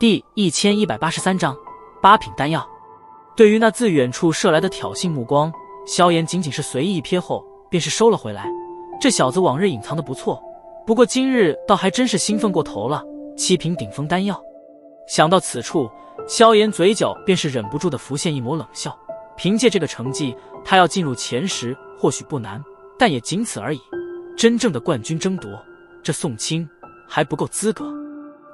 第1183章8品丹药。对于那自远处射来的挑衅目光，萧炎仅仅是随意一瞥后便是收了回来。这小子往日隐藏得不错，不过今日倒还真是兴奋过头了。7品顶峰丹药。想到此处，萧炎嘴角便是忍不住地浮现一抹冷笑。凭借这个成绩，他要进入前10或许不难，但也仅此而已。真正的冠军争夺，这宋清还不够资格。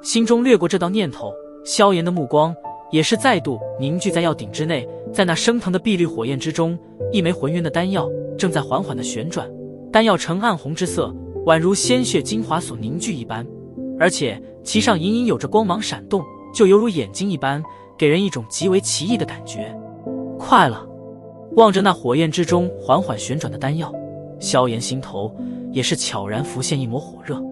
心中掠过这道念头，萧炎的目光也是再度凝聚在药鼎之内。在那升腾的碧绿火焰之中，一枚浑圆的丹药正在缓缓地旋转，丹药呈暗红之色，宛如鲜血精华所凝聚一般，而且其上隐隐有着光芒闪动，就犹如眼睛一般，给人一种极为奇异的感觉。快了！望着那火焰之中缓缓旋转的丹药，萧炎心头也是悄然浮现一抹火热。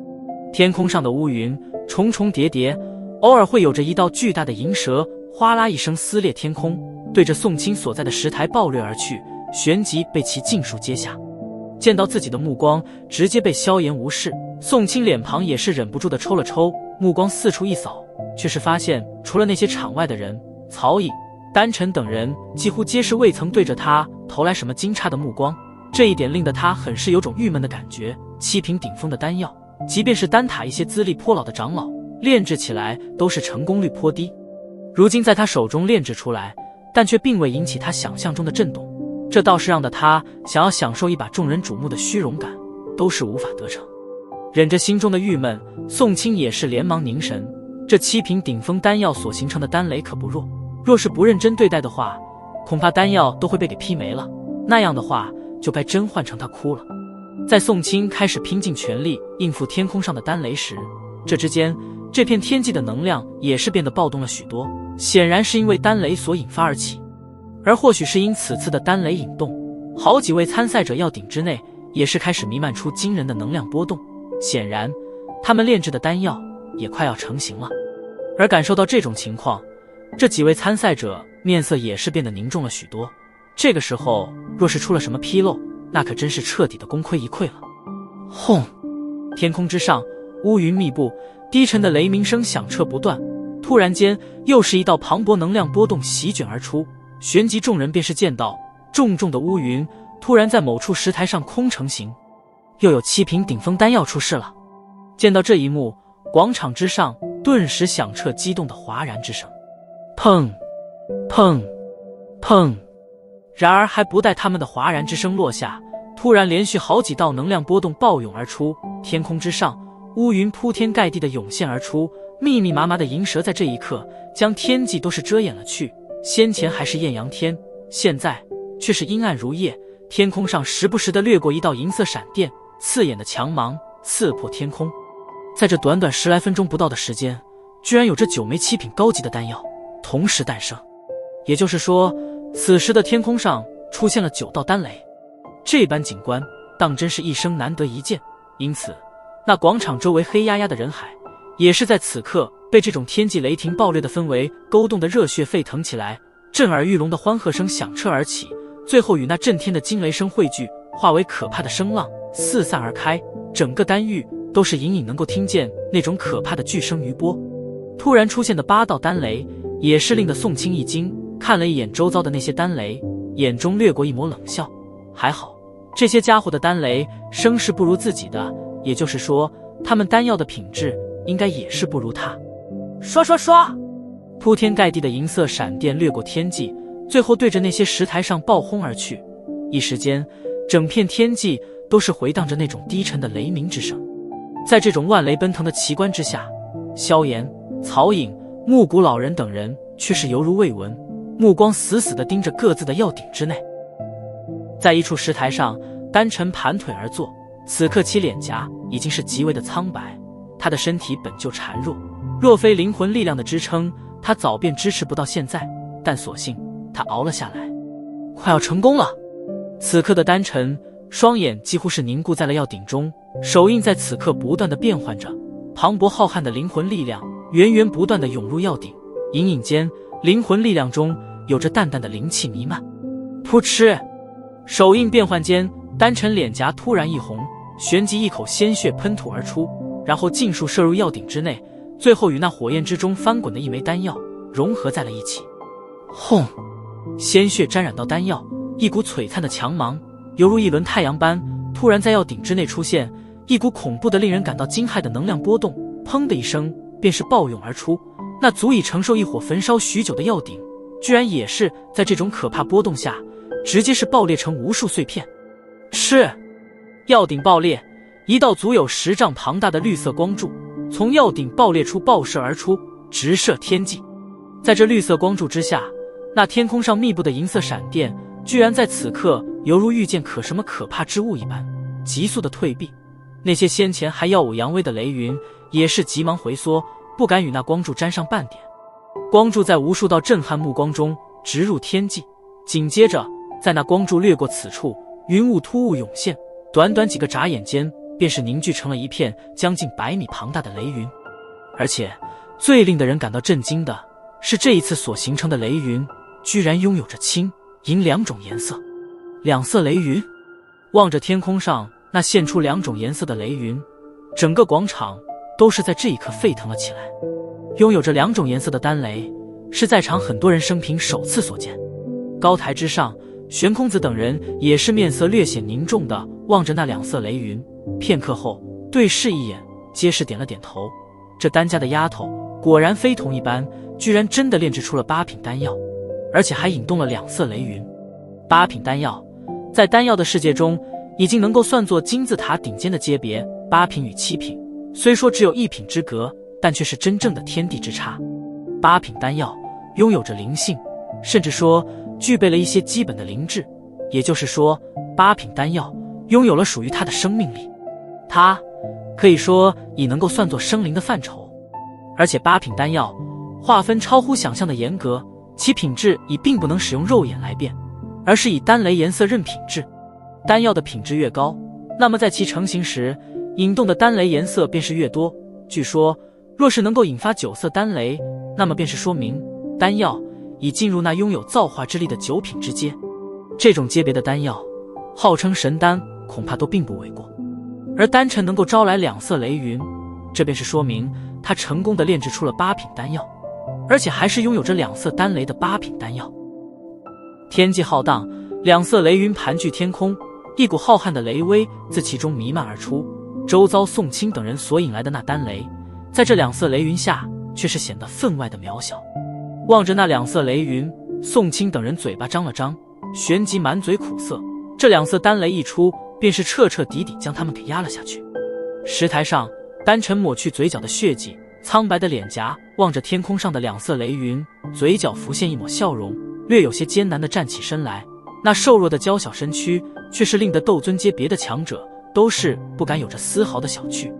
天空上的乌云重重叠叠，偶尔会有着一道巨大的银蛇哗啦一声撕裂天空，对着宋清所在的石台暴掠而去，旋即被其尽数接下。见到自己的目光直接被萧炎无视，宋清脸庞也是忍不住的抽了抽，目光四处一扫，却是发现除了那些场外的人，曹颖、丹晨等人几乎皆是未曾对着他投来什么惊诧的目光。这一点令得他很是有种郁闷的感觉。7品顶峰的丹药，即便是丹塔一些资历颇老的长老炼制起来都是成功率颇低，如今在他手中炼制出来，但却并未引起他想象中的震动，这倒是让得他想要享受一把众人瞩目的虚荣感都是无法得逞。忍着心中的郁闷，宋清也是连忙凝神。这7品顶峰丹药所形成的丹雷可不弱，若是不认真对待的话，恐怕丹药都会被给劈没了，那样的话就该真换成他哭了。在宋清开始拼尽全力应付天空上的丹雷时，这之间这片天际的能量也是变得暴动了许多，显然是因为丹雷所引发而起。而或许是因此次的丹雷引动，好几位参赛者药鼎之内也是开始弥漫出惊人的能量波动，显然他们炼制的丹药也快要成型了。而感受到这种情况，这几位参赛者面色也是变得凝重了许多。这个时候若是出了什么纰漏，那可真是彻底的功亏一篑了。轰！天空之上乌云密布，低沉的雷鸣声响彻不断。突然间，又是一道磅礴能量波动席卷而出，旋即众人便是见到重重的乌云突然在某处石台上空成型，又有7品顶峰丹药出世了。见到这一幕，广场之上顿时响彻激动的哗然之声，砰砰砰！然而还不待他们的哗然之声落下，突然连续好几道能量波动暴涌而出，天空之上乌云铺天盖地的涌现而出，密密麻麻的银蛇在这一刻将天际都是遮掩了去。先前还是艳阳天，现在却是阴暗如夜，天空上时不时的掠过一道银色闪电，刺眼的强芒刺破天空。在这短短10来分钟不到的时间，居然有这9枚7品高级的丹药同时诞生，也就是说此时的天空上出现了9道丹雷，这般景观当真是一生难得一见。因此那广场周围黑压压的人海也是在此刻被这种天际雷霆暴掠的氛围勾动得热血沸腾起来，震耳欲聋的欢喝声响彻而起，最后与那震天的惊雷声汇聚，化为可怕的声浪四散而开，整个丹域都是隐隐能够听见那种可怕的巨声余波。突然出现的8道丹雷也是令得宋清一惊，看了一眼周遭的那些丹雷，眼中掠过一抹冷笑。还好这些家伙的丹雷声势不如自己的，也就是说他们丹药的品质应该也是不如他。刷刷刷，铺天盖地的银色闪电掠过天际，最后对着那些石台上暴轰而去。一时间整片天际都是回荡着那种低沉的雷鸣之声。在这种乱雷奔腾的奇观之下，萧炎、曹颖、木谷老人等人却是犹如未闻，目光死死地盯着各自的药鼎之内。在一处石台上，丹晨盘腿而坐，此刻其脸颊已经是极为的苍白，他的身体本就孱弱，若非灵魂力量的支撑，他早便支持不到现在，但所幸他熬了下来。快要成功了！此刻的丹晨双眼几乎是凝固在了药鼎中，手印在此刻不断的变换着，磅礴浩瀚的灵魂力量源源不断的涌入药鼎，隐隐间灵魂力量中有着淡淡的灵气弥漫。噗嗤！手印变换间，丹晨脸颊突然一红，旋即一口鲜血喷吐而出，然后尽数射入药鼎之内。最后与那火焰之中翻滚的一枚丹药融合在了一起。轰！鲜血沾染到丹药，一股璀璨的强芒犹如一轮太阳般突然在药鼎之内出现，一股恐怖的令人感到惊骇的能量波动，砰的一声便是暴涌而出。那足以承受一火焚烧许久的药鼎，居然也是在这种可怕波动下直接是爆裂成无数碎片。是，药鼎爆裂，一道足有10丈庞大的绿色光柱从药鼎爆裂处爆射而出，直射天际。在这绿色光柱之下，那天空上密布的银色闪电居然在此刻犹如遇见什么可怕之物一般急速的退避。那些先前还耀武扬威的雷云也是急忙回缩，不敢与那光柱沾上半点。光柱在无数道震撼目光中直入天际，紧接着在那光柱掠过此处，云雾突兀涌现，短短几个眨眼间便是凝聚成了一片将近100米庞大的雷云。而且最令的人感到震惊的是，这一次所形成的雷云居然拥有着青、银2种颜色。2色雷云。望着天空上那现出2种颜色的雷云，整个广场都是在这一刻沸腾了起来。拥有着2种颜色的丹雷是在场很多人生平首次所见。高台之上，玄空子等人也是面色略显凝重地望着那2色雷云，片刻后对视一眼，皆是点了点头。这丹家的丫头果然非同一般，居然真的炼制出了8品丹药，而且还引动了2色雷云。8品丹药在丹药的世界中已经能够算作金字塔顶尖的阶别，8品与7品虽说只有1品之隔，但却是真正的天地之差。8品丹药拥有着灵性，甚至说具备了一些基本的灵智，也就是说8品丹药拥有了属于它的生命力，它可以说已能够算作生灵的范畴。而且8品丹药划分超乎想象的严格，其品质已并不能使用肉眼来辨，而是以丹雷颜色认品质。丹药的品质越高，那么在其成型时引动的丹雷颜色便是越多。据说若是能够引发9色丹雷，那么便是说明丹药已进入那拥有造化之力的9品之阶。这种阶别的丹药号称神丹，恐怕都并不为过。而丹尘能够招来2色雷云，这便是说明他成功的炼制出了8品丹药，而且还是拥有着2色丹雷的8品丹药。天际浩荡，2色雷云盘踞天空，一股浩瀚的雷威自其中弥漫而出。周遭宋清等人所引来的那丹雷，在这2色雷云下却是显得分外的渺小。望着那2色雷云，宋清等人嘴巴张了张，旋即满嘴苦涩。这2色丹雷一出，便是彻彻底底将他们给压了下去。石台上，丹尘抹去嘴角的血迹，苍白的脸颊望着天空上的2色雷云，嘴角浮现一抹笑容，略有些艰难地站起身来。那瘦弱的娇小身躯却是令得斗尊阶别的强者都是不敢有着丝毫的小觑。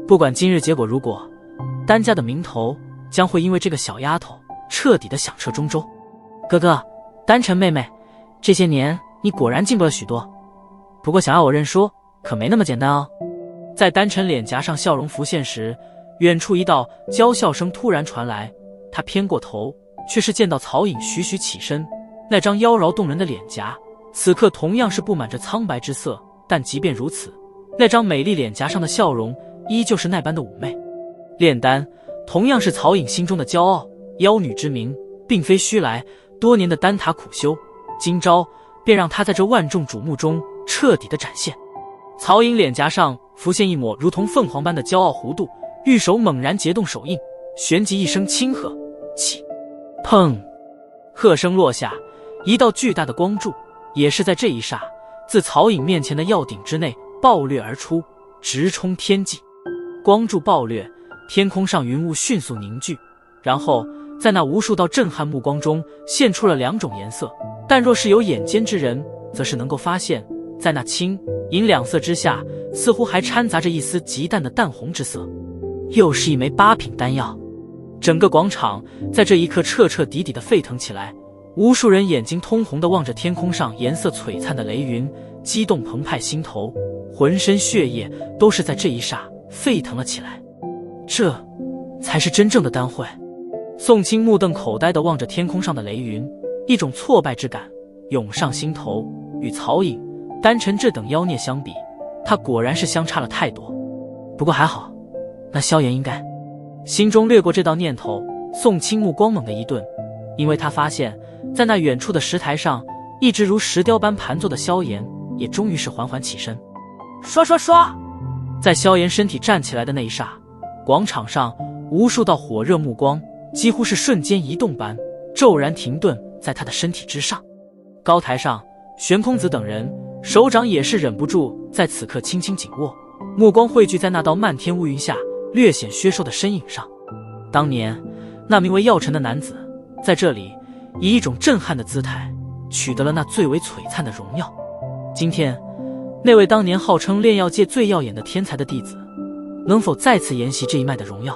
不管今日结果如果，丹家的名头将会因为这个小丫头彻底的响彻中州。哥哥，丹尘妹妹，这些年你果然进步了许多，不过想要我认输可没那么简单哦。在丹尘脸颊上笑容浮现时，远处一道娇笑声突然传来，他偏过头，却是见到曹颖徐徐起身，那张妖娆动人的脸颊此刻同样是布满着苍白之色，但即便如此，那张美丽脸颊上的笑容依旧是那般的妩媚。炼丹同样是曹颖心中的骄傲，妖女之名并非虚来，多年的丹塔苦修，今朝便让她在这万众瞩目中彻底的展现。曹颖脸颊上浮现一抹如同凤凰般的骄傲弧度，玉手猛然结动手印，旋即一声轻喝，起！砰！喝声落下，一道巨大的光柱也是在这一刹自曹颖面前的药鼎之内爆掠而出，直冲天际。光柱爆掠，天空上云雾迅速凝聚，然后在那无数道震撼目光中现出了2种颜色，但若是有眼尖之人则是能够发现，在那青、银2色之下似乎还掺杂着一丝极淡的淡红之色。又是一枚8品丹药。整个广场在这一刻彻彻底底的沸腾起来，无数人眼睛通红地望着天空上颜色璀璨的雷云，激动澎湃心头，浑身血液都是在这一刹沸腾了起来。这才是真正的丹会。宋清目瞪口呆地望着天空上的雷云，一种挫败之感涌上心头。与曹颖、丹尘这等妖孽相比，他果然是相差了太多。不过还好，那萧炎应该……心中掠过这道念头，宋清目光猛地一顿，因为他发现在那远处的石台上，一直如石雕般盘坐的萧炎也终于是缓缓起身。刷刷刷，在萧炎身体站起来的那一刹，广场上无数道火热目光几乎是瞬间移动般骤然停顿在他的身体之上。高台上，玄空子等人手掌也是忍不住在此刻轻轻紧握，目光汇聚在那道漫天乌云下略显削瘦的身影上。当年那名为药尘的男子在这里以一种震撼的姿态取得了那最为璀璨的荣耀，今天那位当年号称炼药界最耀眼的天才的弟子，能否再次沿袭这一脉的荣耀？